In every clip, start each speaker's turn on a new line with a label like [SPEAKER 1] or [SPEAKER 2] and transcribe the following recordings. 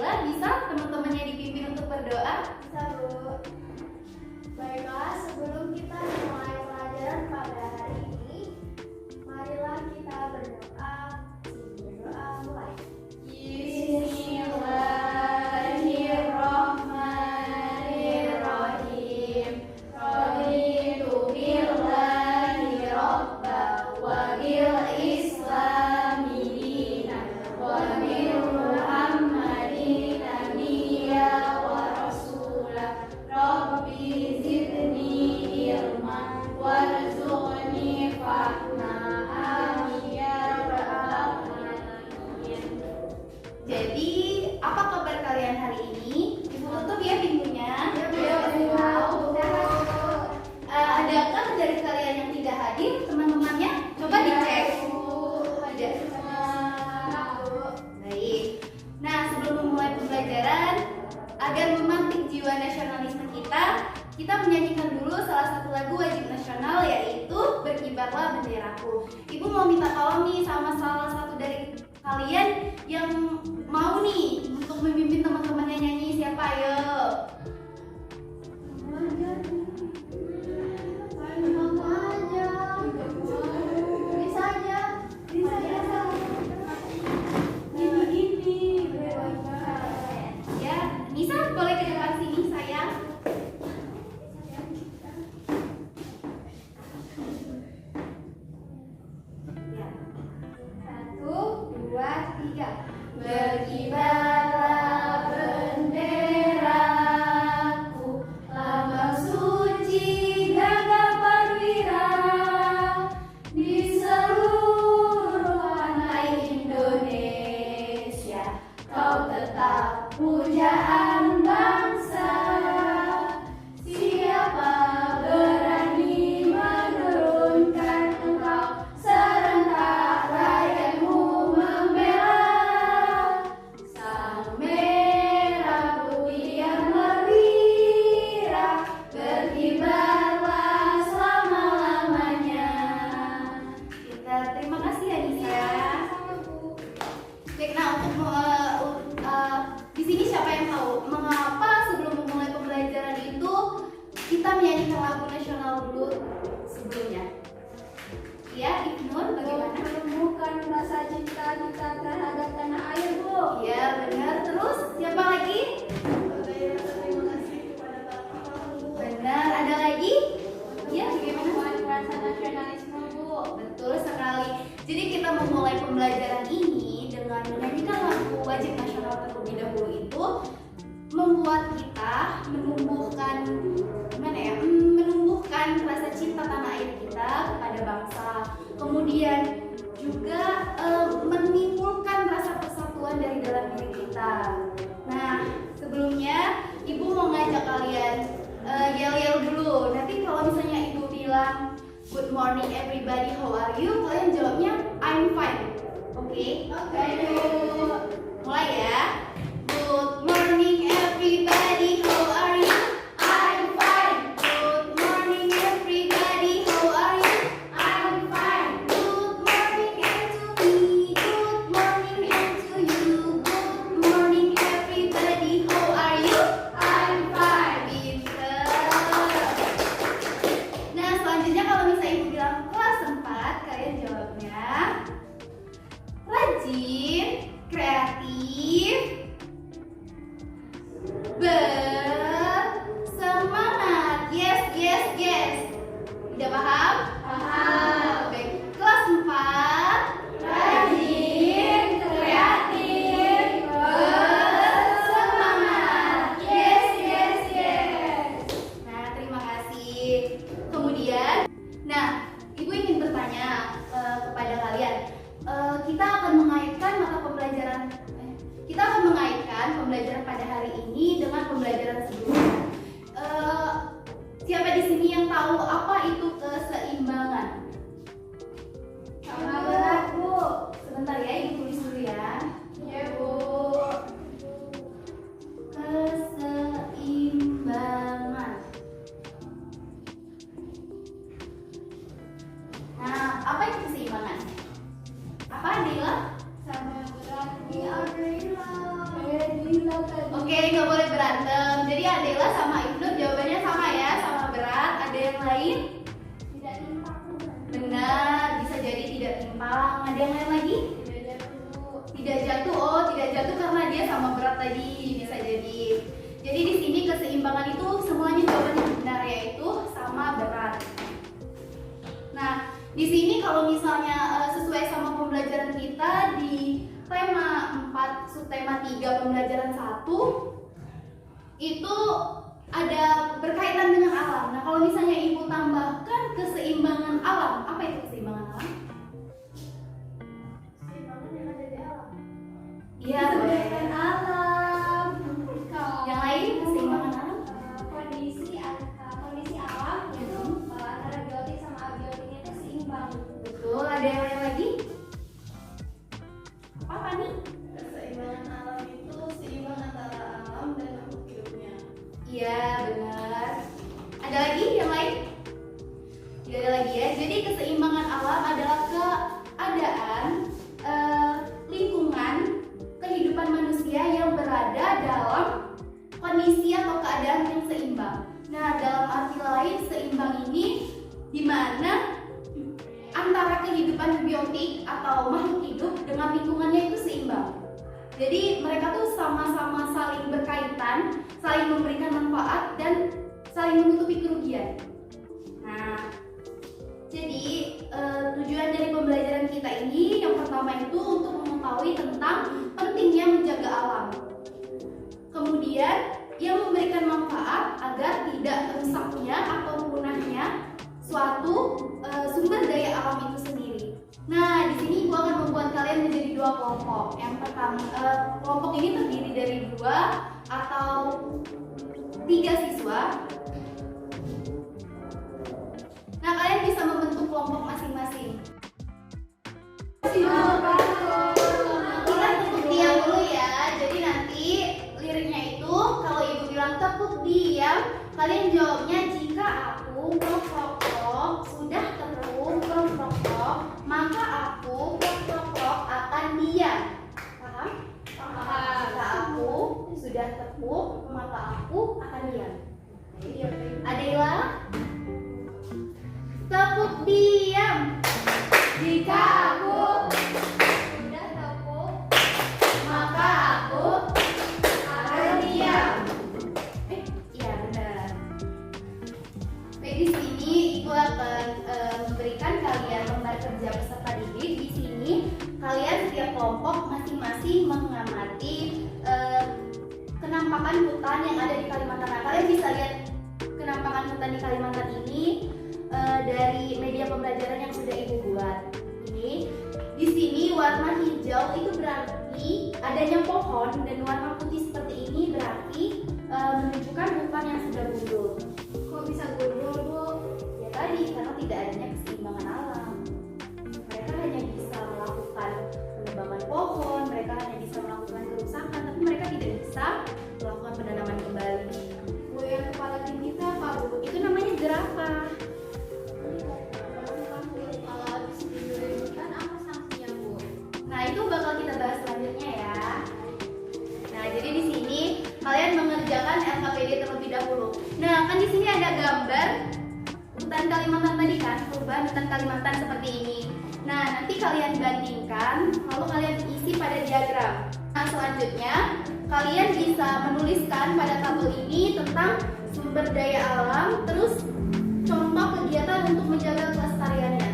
[SPEAKER 1] berdoa, bisa teman-temannya dipimpin untuk berdoa?
[SPEAKER 2] Bisa, Bu. Baiklah, sebelum kita mulai pelajaran pada hari ini, marilah kita berdoa. Berdoa mulai. Bismillahirrahmanirrahim. Raditu billahi robba wa bil islami dinan wa bil muhammadin nabiyya wa rasulah. Rabbi zidni ilman warzuqni fahma. Amin ya rabbal alamin.
[SPEAKER 1] Jadi, apa kabar kalian hari ini? Ibu tutup ya pintunya. Adakah dari kalian yang tidak hadir, teman-temannya? Coba dicek. Ada. Baik. Nah, sebelum memulai pembelajaran, agar memantik jiwa nasionalisme kita menyanyikan dulu salah satu lagu wajib nasional, yaitu Berkibarlah Benderaku. Ibu mau minta tolong nih sama salah satu dari kalian yang mau nih untuk memimpin teman-temannya nyanyi. Siapa? Ayo. Ya, Nisa boleh ke depan sini sayang. Ya. 1, 2, 3. Berkibarlah benderaku, lambang suci gagah perwira di seluruh pantai Indonesia. Kau tetap pujaan bangsa. Siapa berani menurunkan engkau, serentak rakyatmu membela. Sang merah putih yang meriah, berkibarlah selama-lamanya. Kita terima kasih ya Nisa. Baik, nah di sini siapa yang tahu mengapa sebelum memulai pembelajaran itu kita menyanyikan lagu nasional dulu sebelumnya? Ya, Ibnur, bagaimana?
[SPEAKER 2] Menumbuhkan rasa cinta kita terhadap tanah air, Bu.
[SPEAKER 1] Ya, benar. Terus siapa lagi?
[SPEAKER 2] Terima kasih kepada Bapak, Bu.
[SPEAKER 1] Benar. Ada lagi? Ya, bagaimana?
[SPEAKER 2] Rasa nasionalisme, Bu.
[SPEAKER 1] Betul sekali. Jadi kita memulai pembelajaran ini dengan menyanyikan lagu wajib nasional terlebih dahulu itu membuat kita menumbuhkan menumbuhkan rasa cinta tanah air kita kepada bangsa. Kemudian juga menimbulkan rasa persatuan dari dalam diri kita. Nah, sebelumnya Ibu mau ngajak kalian yel-yel dulu. Nanti kalau misalnya Ibu bilang good morning everybody, how are you? Kalian jawabnya I'm fine. Oke?
[SPEAKER 2] Oke.
[SPEAKER 1] Mulai ya. Good morning everybody, how are you?
[SPEAKER 2] I'm fine.
[SPEAKER 1] Good morning everybody, how are you?
[SPEAKER 2] I'm fine.
[SPEAKER 1] Good morning and to me, good morning and to you. Good morning everybody, how are you?
[SPEAKER 2] I'm fine.
[SPEAKER 1] Pinter. Nah, selanjutnya kalau misalnya Ibu bilang kelas 4, kalian jawabnya rajin, kreatif, bersemangat. Yes, yes, yes. Tidak paham?
[SPEAKER 2] Paham.
[SPEAKER 1] Baik. Kelas 4,
[SPEAKER 2] Rajin, kreatif, bersemangat. Yes, yes, yes.
[SPEAKER 1] Nah, terima kasih. Kemudian, Ibu ingin bertanya kepada kalian. Kita akan mengaitkan pembelajaran pada hari ini dengan pembelajaran sebelumnya. Siapa di sini yang tahu apa itu keseimbangan?
[SPEAKER 2] Sama berat, Bu.
[SPEAKER 1] Sebentar ya, Ibu tulis dulu ya.
[SPEAKER 2] Ya, Bu.
[SPEAKER 1] Keseimbangan. Nah, apa itu keseimbangan? Apa, Adila?
[SPEAKER 2] Sama berat di Adila. Adila
[SPEAKER 1] Oke, nggak boleh berantem. Jadi Adela sama Ibnu jawabannya sama ya, sama berat. Ada yang lain?
[SPEAKER 2] Tidak timpang.
[SPEAKER 1] Benar, bisa jadi tidak timpang. Ada yang lain lagi?
[SPEAKER 2] Tidak jatuh.
[SPEAKER 1] Tidak jatuh. Oh, tidak jatuh karena dia sama berat tadi, bisa jadi. Jadi di sini keseimbangan itu semuanya jawabannya benar, yaitu sama berat. Nah, di sini kalau misalnya sesuai sama pembelajaran kita di tema 4 subtema 3 pembelajaran 1 itu ada berkaitan dengan alam. Nah, kalau misalnya Ibu tambahkan keseimbangan alam, apa itu keseimbangan alam?
[SPEAKER 2] Keseimbangan yang ada di alam.
[SPEAKER 1] Iya, boleh.
[SPEAKER 2] Alam.
[SPEAKER 1] Yang lain keseimbangan alam?
[SPEAKER 2] Kondisi alam itu antara biotik sama abiotiknya itu seimbang.
[SPEAKER 1] Betul, ada yang lain lagi? Apa nih?
[SPEAKER 3] Keseimbangan alam itu seimbang antara alam dan makhluk hidupnya.
[SPEAKER 1] Iya, benar. Ada lagi yang lain? Tidak ada lagi ya. Jadi keseimbangan alam adalah keadaan lingkungan kehidupan manusia yang berada dalam kondisi atau keadaan yang seimbang. Nah, dalam arti lain seimbang ini di mana antara kehidupan biotik atau makhluk hidup dengan lingkungannya itu seimbang. Jadi mereka tuh sama-sama saling berkaitan, saling memberikan manfaat dan saling menutupi kerugian. Nah, jadi tujuan dari pembelajaran kita ini yang pertama itu untuk mengetahui tentang pentingnya menjaga alam. Kemudian yang memberikan manfaat agar tidak rusaknya atau punahnya suatu sumber daya alam itu sendiri. Nah, di sini Ibu akan membuat kalian menjadi 2 kelompok. Yang pertama, kelompok ini terdiri dari 2 atau 3 siswa. Nah, kalian bisa membentuk kelompok masing-masing. Kita tepuk diam dulu ya. Jadi nanti liriknya itu kalau Ibu bilang tepuk diam, kalian jawabnya jika aku krok sudah tepuk krok, maka aku krok akan diam. Paham?
[SPEAKER 2] Paham.
[SPEAKER 1] Jika aku sudah tepuk, maka aku akan diam. Adela, tepuk diam. Jika aku
[SPEAKER 2] Sudah tepuk.
[SPEAKER 1] maka aku akan diam. Iya benar. Baik, di sini Ibu akan memberikan kalian lembar kerja peserta didik. Di sini kalian setiap kelompok masing-masing mengamati kenampakan hutan yang ada di Kalimantan. Nah, kalian bisa lihat kenampakan hutan di Kalimantan ini dari media pembelajaran yang sudah Ibu buat. Ini di sini warna hijau itu berarti adanya pohon dan warna putih seperti ini berarti menunjukkan hutan yang sudah gundul.
[SPEAKER 2] Kok bisa gundul, Bu?
[SPEAKER 1] Ya tadi karena tidak adanya keseimbangan alam. Mereka hanya bisa melakukan penebangan pohon, mereka hanya bisa melakukan kerusakan, tapi mereka tidak bisa melakukan penanaman kembali.
[SPEAKER 2] Bu, yang kepala tinggi itu apa, Bu?
[SPEAKER 1] Itu namanya jerapah.
[SPEAKER 2] Kalau habis tidurin kan apa sanksinya, Bu?
[SPEAKER 1] Nah, itu bakal kita bahas selanjutnya ya. Nah, jadi di sini kalian mengerjakan LKPD terlebih dahulu. Nah, kan di sini ada gambar hutan Kalimantan tadi kan, perubahan hutan Kalimantan seperti ini. Nah, nanti kalian bandingkan, lalu kalian isi pada diagram. Nah, selanjutnya kalian bisa menuliskan pada tabel ini tentang sumber daya alam, terus contoh kegiatan untuk menjaga kelestariannya.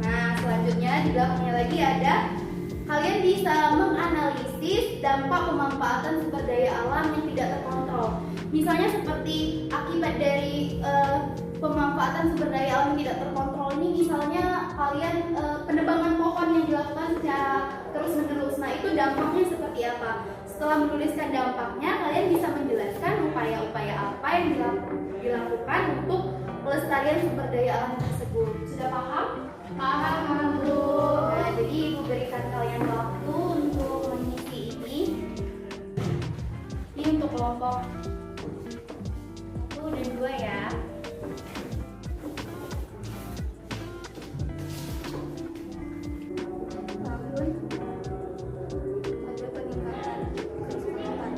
[SPEAKER 1] Nah, selanjutnya di belakangnya lagi ada kalian bisa menganalisis dampak pemanfaatan sumber daya alam yang tidak terkontrol. Misalnya seperti akibat dari pemanfaatan sumber daya alam yang tidak terkontrol ini, misalnya kalian penebangan pohon yang dilakukan secara terus-menerus. Nah, itu dampaknya seperti apa? Setelah menuliskan dampaknya, kalian bisa menjelaskan upaya-upaya apa yang dilakukan untuk pelestarian sumber daya alam tersebut. Sudah paham?
[SPEAKER 2] Paham, Bu.
[SPEAKER 1] Nah, jadi Ibu berikan kalian waktu untuk mengisi ini. Ini untuk kelompok 1 dan 2 ya.
[SPEAKER 2] Tahun ada peningkatan kesulitan.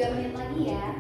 [SPEAKER 1] 3 menit lagi ya.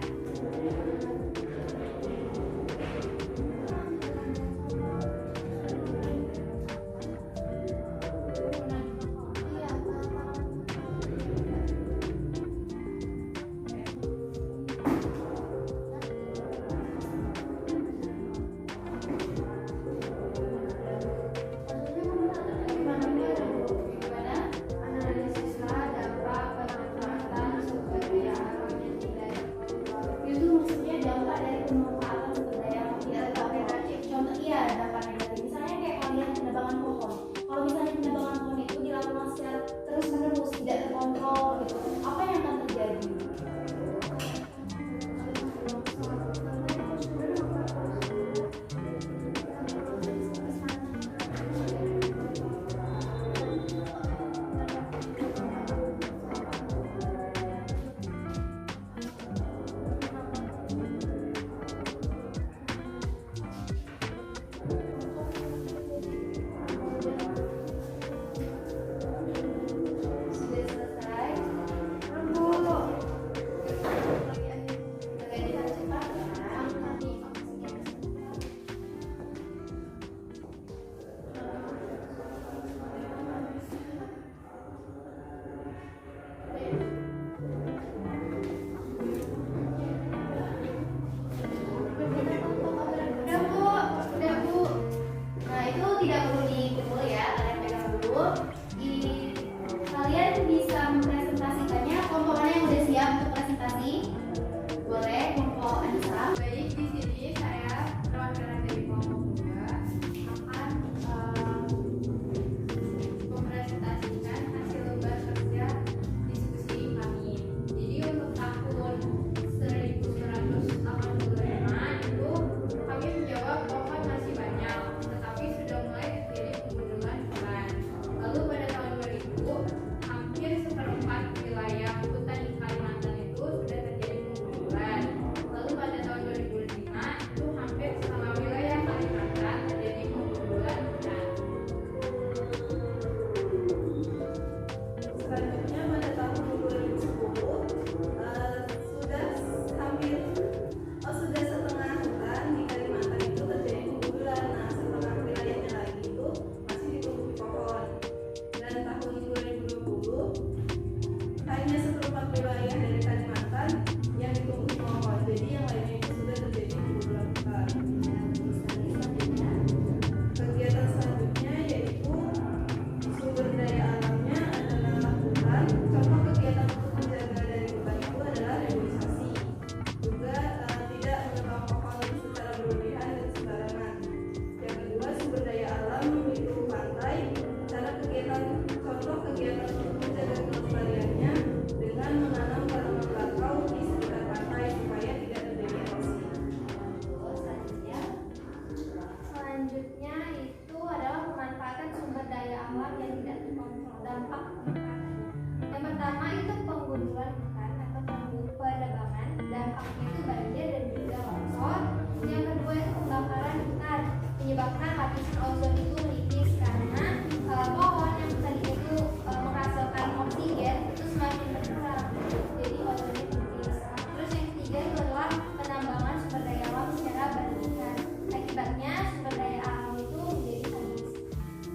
[SPEAKER 2] Menyebabkan lapisan ozon itu menipis karena pohon yang tadi itu menghasilkan oksigen itu semakin berkurang, jadi ozonnya menipis. Terus yang ketiga itu adalah penambangan sumber daya alam secara berlebihan. Akibatnya sumber daya alam itu menjadi habis.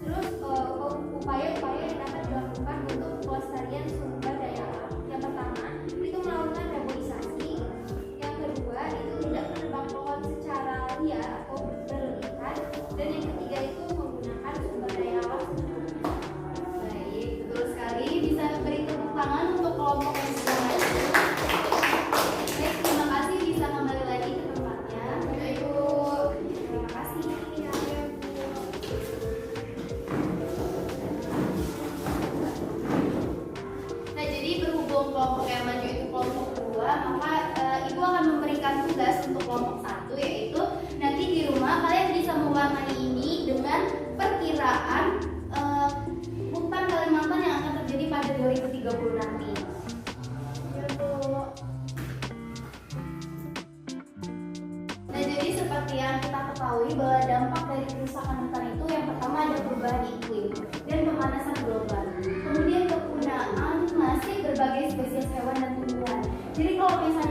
[SPEAKER 2] Terus upaya-upaya yang dapat dilakukan untuk pelestarian sumber daya alam. Yang pertama itu melakukan reboisasi. Yang kedua itu tidak menebang pohon secara liar atau berlebihan. Dan yang ketiga itu menggunakan sumber daya alam secukupnya.
[SPEAKER 1] Baik, betul sekali. Bisa beri tepuk tangan untuk kelompok yang sudah maju. Baik, terima kasih. Bisa kembali lagi ke tempatnya. Baik, Bu. Terima kasih. Ya, Bu. Nah, jadi berhubung kelompok yang maju itu kelompok 2, maka Ibu akan memberikan tugas untuk kelompok 1, yaitu nanti di rumah kalian bisa mewarnai ini dengan perkiraan hutan Kalimantan yang akan terjadi pada 2030 nanti. Nah, jadi seperti yang kita ketahui bahwa dampak dari kerusakan hutan itu yang pertama ada perubahan iklim dan pemanasan global. Kemudian kepunaan nasib berbagai spesies hewan dan tumbuhan. Jadi kalau misalnya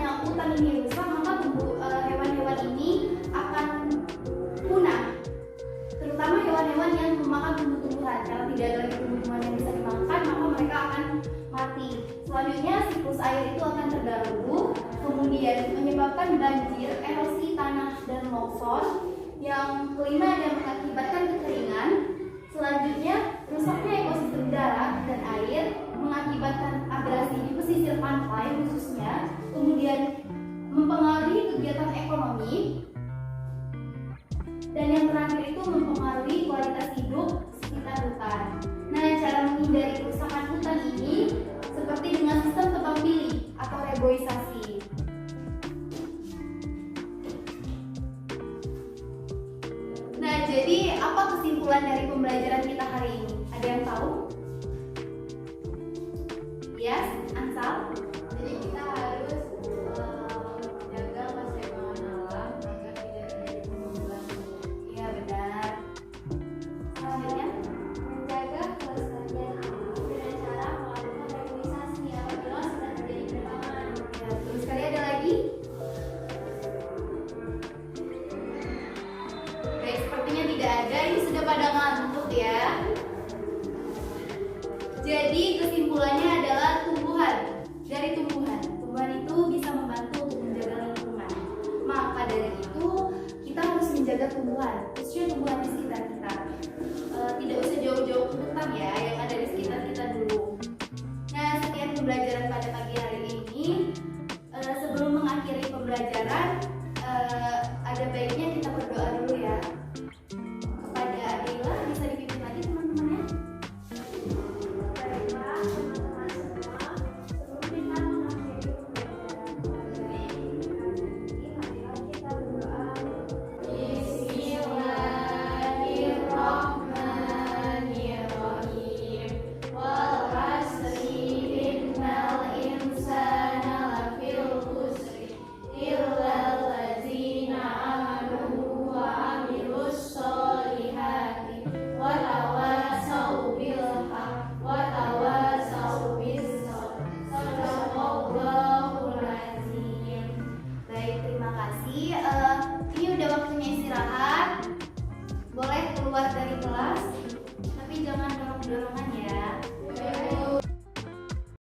[SPEAKER 1] siklus air itu akan terganggu, kemudian menyebabkan banjir, erosi tanah dan longsor. Yang kelima ada mengakibatkan kekeringan. Selanjutnya rusaknya ekosistem darat dan air, mengakibatkan abrasi di pesisir pantai khususnya, kemudian mempengaruhi kegiatan ekonomi, dan yang terakhir itu mempengaruhi kualitas hidup sekitar hutan. Nah, cara menghindari kerusakan hutan ini seperti dengan sistem tebang pilih atau reboisasi. Nah, jadi apa kesimpulan dari pembelajaran kita hari ini? Ada yang tahu? Yes, Ansal?
[SPEAKER 3] Jadi kita harus jaga keseimbangan alam agar tidak terjadi penggusuran.
[SPEAKER 1] Iya, benar. Selanjutnya,
[SPEAKER 2] Menjaga kelestarian alam dengan cara melakukan reboisasi apabila sudah terjadi penebangan.
[SPEAKER 1] ya, terus sekali ada lagi? Baik, sepertinya tidak ada. Ini sudah pada ngantuk ya. Jadi kesimpulannya adalah tumbuhan. Dari tumbuhan itu bisa membantu untuk menjaga lingkungan. Maka dari itu kita harus menjaga tumbuhan, khususnya tumbuhan di sekitar kita. Tidak usah jauh-jauh ke hutan ya.